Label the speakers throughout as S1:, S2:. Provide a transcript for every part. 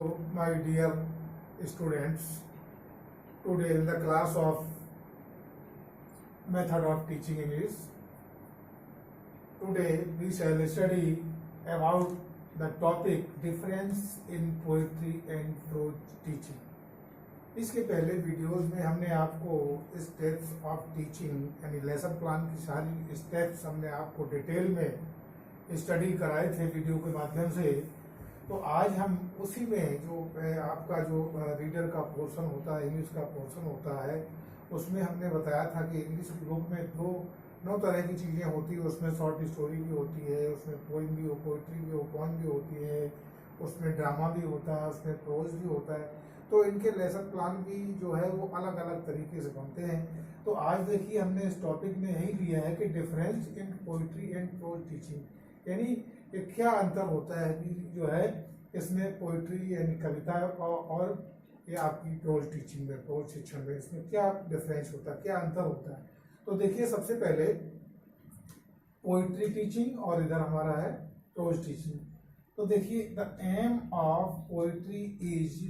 S1: My dear students, today in the class of method of teaching English, today we shall study about the topic difference in poetry and prose teaching. इसके पहले videos में हमने आपको steps of teaching यानी lesson plan की सारी steps हमने आपको डिटेल में स्टडी कराए थे वीडियो के माध्यम से। तो आज हम उसी में जो आपका जो रीडर का पोर्शन होता है, इंग्लिश का पोर्शन होता है, उसमें हमने बताया था कि इंग्लिश बुक में नौ तरह की चीज़ें होती है। उसमें शॉर्ट स्टोरी भी होती है, उसमें पोइम भी हो, पोइट्री भी हो, पोइम भी होती है, उसमें ड्रामा भी होता है, उसमें प्रोज भी होता है। तो इनके लेसन प्लान भी जो है वो अलग अलग तरीके से बनते हैं। तो आज देखिए हमने इस टॉपिक में यही लिया है कि difference in poetry and prose teaching, यानी कि क्या अंतर होता है कि जो है इसमें पोइट्री यानी कविता और ये आपकी प्रोज टीचिंग में, प्रोज शिक्षण में, इसमें क्या डिफरेंस होता है, क्या अंतर होता है। तो देखिए सबसे पहले पोइट्री टीचिंग और इधर हमारा है प्रोज टीचिंग। तो देखिए the aim of poetry is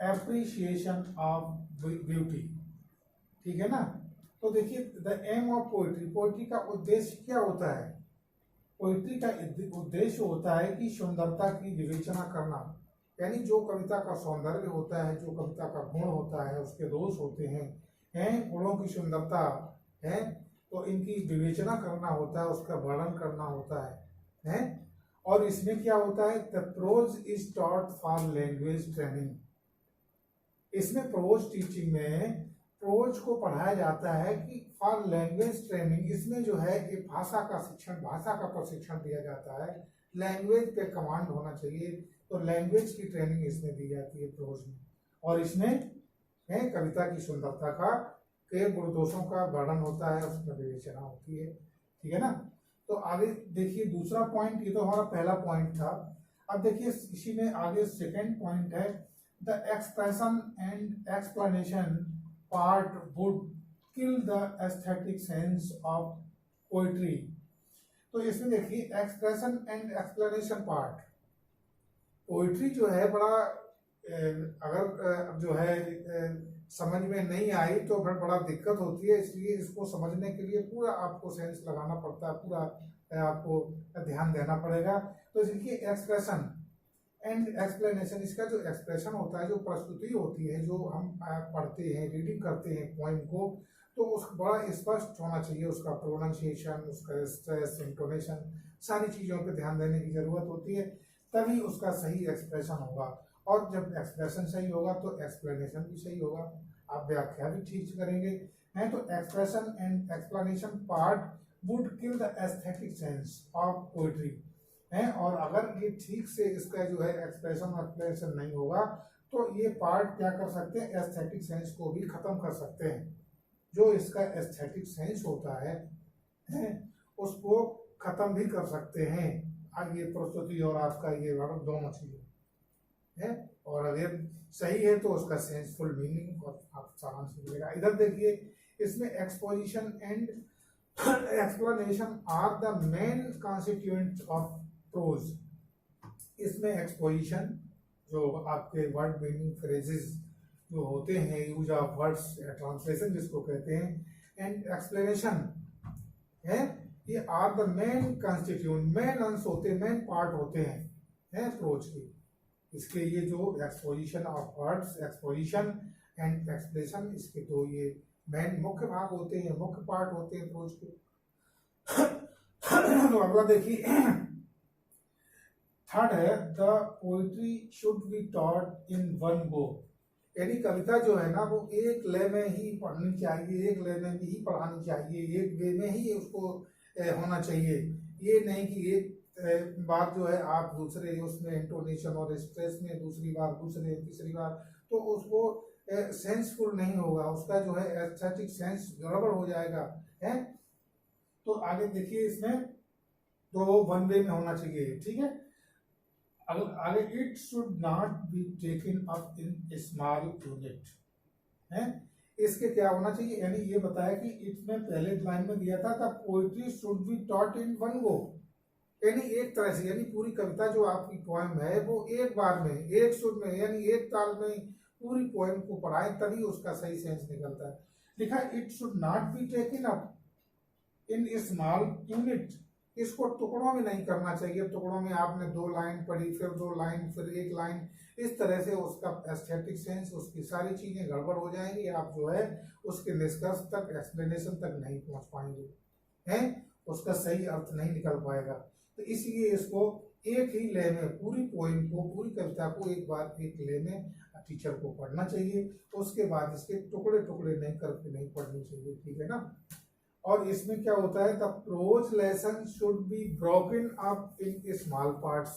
S1: appreciation of beauty, ठीक है ना। तो देखिए the aim of poetry, poetry का उद्देश्य क्या होता है। पोइट्री का उद्देश्य होता है कि सुंदरता की विवेचना करना, यानी जो कविता का सौंदर्य होता है, जो कविता का गुण होता है, उसके दोष होते हैं गुणों की सुंदरता है, तो इनकी विवेचना करना होता है, उसका वर्णन करना होता है। और इसमें क्या होता है, the prose is taught for language training. इसमें प्रोज टीचिंग में प्रोज को पढ़ाया जाता है कि फॉर लैंग्वेज ट्रेनिंग, इसमें जो है कि भाषा का शिक्षण, भाषा का प्रशिक्षण दिया जाता है। लैंग्वेज पे कमांड होना चाहिए, तो लैंग्वेज की ट्रेनिंग इसमें दी जाती है प्रोज में। और इसमें है कविता की सुंदरता का के गुण दोषों का वर्णन होता है, उसमें विवेचना होती है, ठीक है ना। तो आगे देखिए दूसरा पॉइंट, ये तो हमारा पहला पॉइंट था। अब देखिए इसी में आगे सेकेंड पॉइंट है, the expression and explanation part would kill the aesthetic sense of poetry। तो इसमें देखिए expression and explanation part, poetry जो है बड़ा अगर जो है समझ में नहीं आई तो फिर बड़ा दिक्कत होती है। इसलिए इसको समझने के लिए पूरा आपको सेंस लगाना पड़ता है, पूरा आपको ध्यान देना पड़ेगा। तो इसलिए एक्सप्रेशन एंड एक्सप्लेनेशन, इसका जो एक्सप्रेशन होता है, जो प्रस्तुति होती है, जो हम पढ़ते हैं, रीडिंग करते हैं पोइम को, तो उस बड़ा स्पष्ट होना चाहिए। उसका प्रोनाउंसिएशन, उसका स्ट्रेस, इंटोनेशन, सारी चीज़ों पे ध्यान देने की ज़रूरत होती है, तभी उसका सही एक्सप्रेशन होगा। और जब एक्सप्रेशन सही होगा तो एक्सप्लेनेशन भी सही होगा, आप व्याख्या भी ठीक करेंगे हैं। तो expression and explanation part would kill the aesthetic sense of poetry है। और अगर ये ठीक से इसका जो है एक्सप्रेशन और एक्सप्लेनेशन नहीं होगा तो ये पार्ट क्या कर सकते हैं, एस्थेटिक सेंस को भी खत्म कर सकते हैं। जो इसका एस्थेटिक सेंस होता है उसको खत्म भी कर सकते हैं। अब ये प्रस्तुति और आपका ये वर्ड दोनों चीजें है, और अगर सही है तो उसका सेंसफुल मीनिंग और आप सारांश मिलेगा। इधर देखिए इसमें exposition and explanation are the main constituent of prose. इसमें एक्सपोजिशन, जो आपके वर्ड मीनिंग फ्रेजेस जो होते हैं, यूज ऑफ वर्ड्स या ट्रांसलेशन जिसको कहते हैं, एंड एक्सप्लेनेशन है, ये are the main constituent, main अंश होते हैं, मेन पार्ट होते हैं प्रोज के। इसके ये जो exposition of words, exposition and explanation, इसके तो ये मेन मुख्य भाग होते हैं, मुख्य पार्ट होते हैं प्रोज के। तो अगला देखिए थर्ड है, the poetry should be taught in one go, यानी कविता जो है ना वो एक लय में ही पढ़नी चाहिए, एक लय में ही पढ़ानी चाहिए, एक वे में ही उसको होना चाहिए। ये नहीं कि एक बार जो है आप दूसरे उसमें इंटोनेशन और स्ट्रेस में, दूसरी बार दूसरे, तीसरी बार, तो उसको सेंसफुल नहीं होगा, उसका जो है एस्थेटिक सेंस गड़बड़ हो जाएगा है। तो आगे देखिए इसमें तो वन वे में होना चाहिए, ठीक है। आगे it should not be taken up in small unit है। इसके क्या होना चाहिए, यानी ये बताया कि इसमें पहले लाइन में दिया था poetry should be taught in one go, यानी एक तरह से, यानी पूरी कविता जो आपकी पोएम है वो एक बार में, एक सुर में, यानी एक ताल में पूरी पोएम को पढ़ाए, तभी उसका सही सेंस निकलता है। लिखा it should not be taken up in small unit, इसको टुकड़ों में नहीं करना चाहिए। टुकड़ों में आपने 2 लाइन पढ़ी, फिर 2 लाइन, फिर 1 लाइन, इस तरह से उसका एस्थेटिक सेंस, उसकी सारी चीजें गड़बड़ हो जाएंगी। आप जो है उसके निष्कर्ष तक, एक्सप्लेनेशन तक नहीं पहुंच पाएंगे, हैं, उसका सही अर्थ नहीं निकल पाएगा। तो इसलिए इसको एक ही ले में, पूरी पोएम को, पूरी कविता को एक बार एक ले में टीचर को पढ़ना चाहिए। उसके बाद इसके टुकड़े टुकड़े नहीं करके नहीं पढ़नी चाहिए, ठीक है ना। और इसमें क्या होता है, the prose lesson should be broken up in small parts.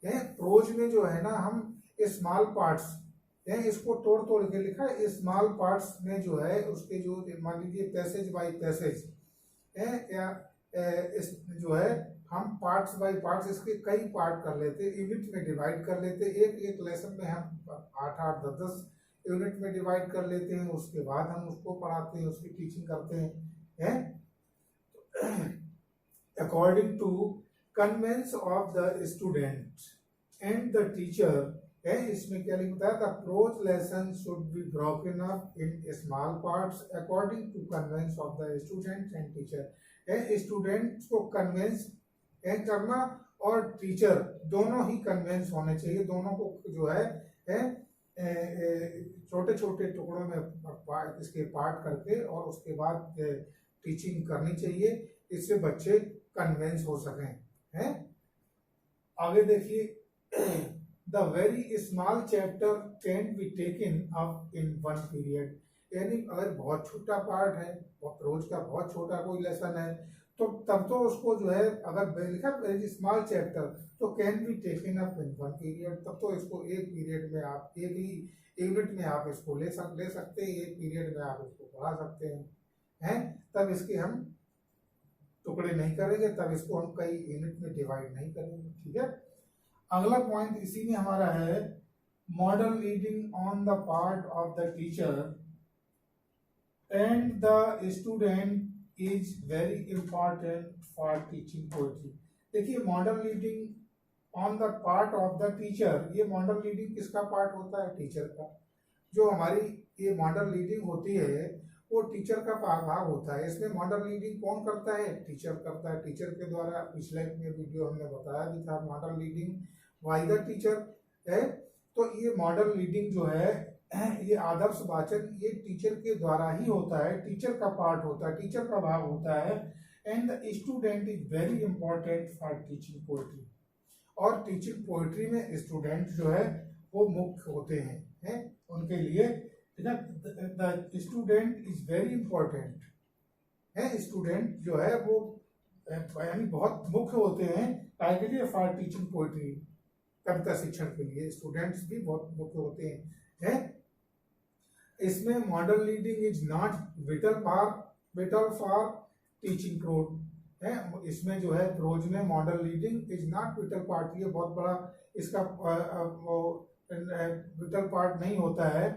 S1: Prose में जो है ना, हम स्मॉल पार्ट्स इसको तोड़ तोड़ के लिखा है। स्मॉल पार्ट्स में जो है उसके जो, मान लीजिए पैसेज बाय पैसेज या इस जो है, हम पार्ट्स बाय पार्ट्स इसके कई पार्ट कर लेते, यूनिट में डिवाइड कर लेते। एक एक लेसन में हम 8-8, 10-10 यूनिट में डिवाइड कर लेते हैं। उसके बाद हम उसको पढ़ाते हैं, उसकी टीचिंग करते हैं। According to convenience of the student and the teacher, इसमें क्या लिखता है, the prose lesson should be broken up in small parts according to convenience of the student and teacher. Students को कन्वेंस करना और टीचर दोनों ही कन्वेंस होने चाहिए। दोनों को जो है छोटे छोटे टुकड़ों में इसके पार्ट करके और उसके बाद टीचिंग करनी चाहिए, इससे बच्चे कन्वेंस हो सकें, हैं। आगे देखिए, the very small chapter can be taken up in 1 period. यानी अगर बहुत छोटा पार्ट है, रोज का बहुत छोटा कोई लेसन है, तो तब तो उसको जो है, अगर लिखा वेरी स्मॉल चैप्टर, तो can be taken up in 1 period, तब तो इसको एक पीरियड में आप, एक ही यूनिट में आप इसको ले सकते हैं, एक पीरियड में आप इसको पढ़ा सकते हैं। तब इसके हम टुकड़े नहीं करेंगे, तब इसको हम कई यूनिट में डिवाइड नहीं करेंगे, ठीक है। अगला पॉइंट इसी में हमारा है, model reading on the part of the teacher and the student is very important for teaching poetry. देखिए, model reading on the part of the teacher, ये मॉडल रीडिंग किसका पार्ट होता है, टीचर का। जो हमारी ये मॉडल रीडिंग होती है वो टीचर का भाग होता है। इसमें मॉडल रीडिंग कौन करता है, टीचर करता है। टीचर के द्वारा, पिछले में वीडियो हमने बताया भी था, model reading by the teacher है। तो ये मॉडल रीडिंग जो है, ये आदर्श वाचन, ये टीचर के द्वारा ही होता है, टीचर का पार्ट होता है, टीचर का भाग होता है। And the student is very important for teaching poetry. और टीचिंग पोएट्री में स्टूडेंट जो है वो मुख्य होते हैं, उनके लिए the student is very important है। स्टूडेंट जो है वो यानी बहुत मुख्य होते हैं, के लिए फॉर टीचिंग पोएट्री, कविता शिक्षण के लिए स्टूडेंट्स भी बहुत मुख्य होते हैं। इसमें model reading is not vital for teaching prose है। इसमें जो है प्रोज में model reading is not vital part, ये बहुत बड़ा इसका विटल पार्ट नहीं होता है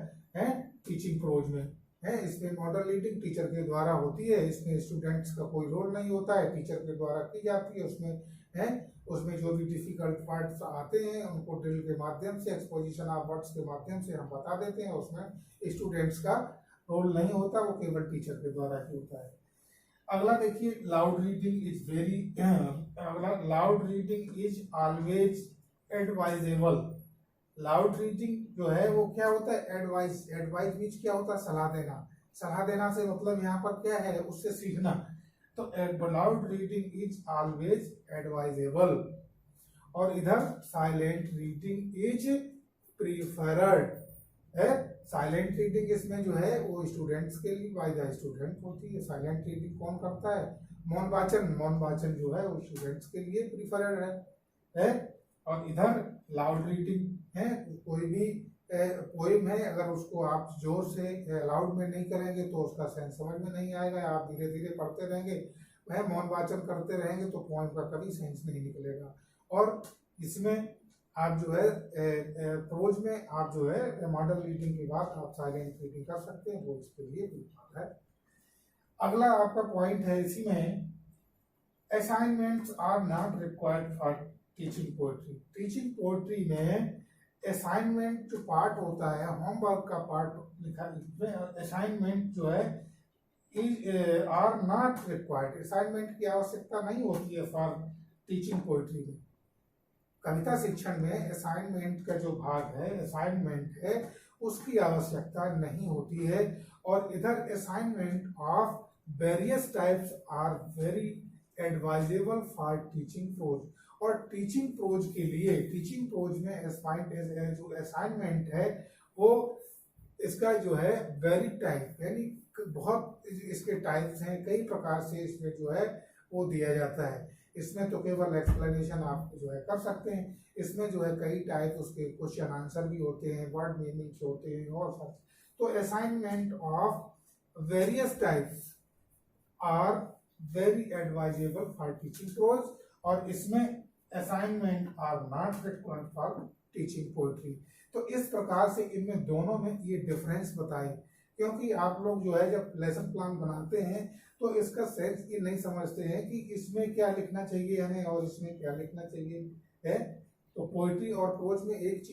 S1: टीचिंग प्रोज में है। इसमें मॉडल रीडिंग टीचर के द्वारा होती है, इसमें स्टूडेंट्स का कोई रोल नहीं होता है, टीचर के द्वारा की जाती है। उसमें जो भी डिफिकल्ट पार्ट्स आते हैं उनको ड्रिल के माध्यम से, एक्सपोजिशन ऑफ वर्ड्स के माध्यम से हम बता देते हैं। उसमें स्टूडेंट्स का रोल नहीं होता, वो केवल टीचर के द्वारा ही होता है। अगला देखिए, लाउड रीडिंग इज वेरी, अगला loud reading is always advisable. Loud reading जो है वो क्या होता है, एडवाइस मीन्स क्या होता है, सलाह देना। सलाह देना से मतलब यहाँ पर क्या है, उससे सीखना। तो loud reading is always advisable. और इधर साइलेंट रीडिंग इज प्रीफर्ड है। साइलेंट रीडिंग इसमें जो है वो स्टूडेंट्स के लिए, बाय द स्टूडेंट होती है। साइलेंट रीडिंग कौन करता है, मौन वाचन जो है वो स्टूडेंट्स के लिए प्रीफर्ड है। और इधर लाउड रीडिंग है, कोई भी पोइम है, अगर उसको आप जोर से लाउड में नहीं करेंगे तो उसका सेंस समझ में नहीं आएगा। आप धीरे धीरे पढ़ते रहेंगे, वह मौन वाचन करते रहेंगे तो पोइम का कभी सेंस नहीं निकलेगा। और इसमें आप जो है प्रोज में आप जो है मॉडल रीडिंग के बाद आप साइलेंट रीडिंग कर सकते हैं, वो इसके लिए प्रीफर्ड है। अगला आपका पॉइंट है इसी में, assignments are not required for teaching poetry. Teaching poetry में असाइनमेंट जो पार्ट होता है, होमवर्क का पार्ट लिखा, असाइनमेंट जो है आर नॉट रिक्वायर्ड, असाइनमेंट की आवश्यकता नहीं होती है फॉर टीचिंग पोएट्री में। कविता शिक्षण में असाइनमेंट का जो भाग है, असाइनमेंट है, उसकी आवश्यकता नहीं होती है। और इधर assignment of various types are very advisable for teaching prose. और टीचिंग प्रोज के लिए, टीचिंग प्रोज में जो असाइनमेंट है वो इसका जो है वेरी टाइप, यानी बहुत इसके टाइप्स हैं, कई प्रकार से इसमें जो है वो दिया जाता है। इसमें तो केवल एक्सप्लेनेशन आप जो है कर सकते हैं, इसमें जो है कई टाइप उसके क्वेश्चन आंसर भी होते हैं, वर्ड मीनिंग्स होते हैं और सब। तो assignment of various types are very advisable for teaching prose, और इसमें assignment are not required for teaching poetry. तो इस प्रकार से इनमें दोनों में ये डिफरेंस बताए, क्योंकि आप लोग जो है जब लेसन प्लान बनाते हैं तो इसका सेंस ये नहीं समझते हैं कि इसमें क्या लिखना चाहिए हमें और इसमें क्या लिखना चाहिए है। तो पोएट्री और प्रोज में एक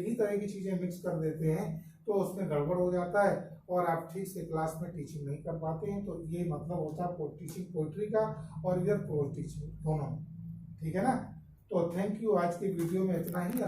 S1: ही तरह की चीजें मिक्स कर देते हैं तो उसमें गड़बड़ हो जाता है और आप ठीक से क्लास में टीचिंग नहीं कर पाते हैं। तो ये मतलब होता है टीचिंग पोएट्री का और इधर प्रोज टीचिंग दोनों, ठीक है ना। तो थैंक यू, आज की वीडियो में इतना ही।